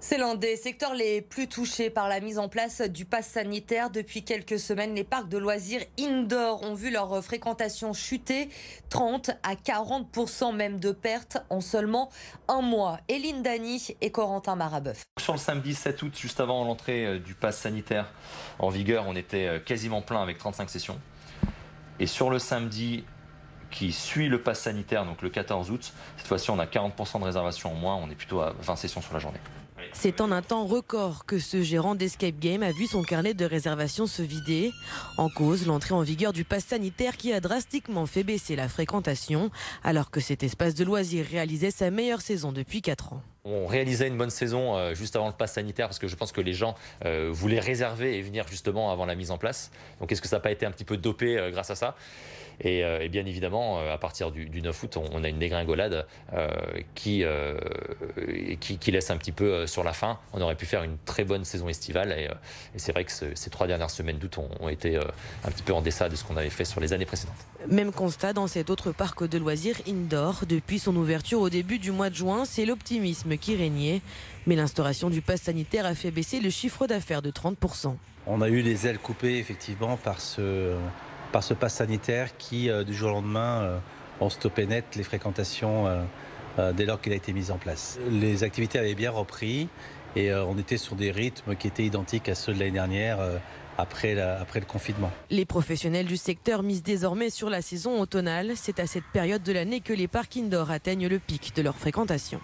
C'est l'un des secteurs les plus touchés par la mise en place du pass sanitaire. Depuis quelques semaines, les parcs de loisirs indoor ont vu leur fréquentation chuter, 30 à 40% même de pertes en seulement un mois. Eline Dany et Corentin Marabeuf. Sur le samedi 7 août, juste avant l'entrée du pass sanitaire en vigueur, on était quasiment plein avec 35 sessions. Et sur le samedi qui suit le pass sanitaire, donc le 14 août, cette fois-ci on a 40% de réservations en moins, on est plutôt à 20 sessions sur la journée. C'est en un temps record que ce gérant d'Escape Game a vu son carnet de réservations se vider. En cause, l'entrée en vigueur du pass sanitaire qui a drastiquement fait baisser la fréquentation, alors que cet espace de loisirs réalisait sa meilleure saison depuis 4 ans. On réalisait une bonne saison juste avant le pass sanitaire parce que je pense que les gens voulaient réserver et venir justement avant la mise en place. Donc est-ce que ça n'a pas été un petit peu dopé grâce à ça ? Et bien évidemment, à partir du 9 août, on a une dégringolade qui laisse un petit peu sur la fin. On aurait pu faire une très bonne saison estivale et c'est vrai que ces 3 dernières semaines d'août ont été un petit peu en deçà de ce qu'on avait fait sur les années précédentes. Même constat dans cet autre parc de loisirs indoor. Depuis son ouverture au début du mois de juin, c'est l'optimisme qui régnait. Mais l'instauration du pass sanitaire a fait baisser le chiffre d'affaires de 30%. On a eu les ailes coupées effectivement par ce pass sanitaire qui, du jour au lendemain, ont stoppé net les fréquentations dès lors qu'il a été mis en place. Les activités avaient bien repris et on était sur des rythmes qui étaient identiques à ceux de l'année dernière après le confinement. Les professionnels du secteur misent désormais sur la saison automnale. C'est à cette période de l'année que les parcs indoor atteignent le pic de leur fréquentation.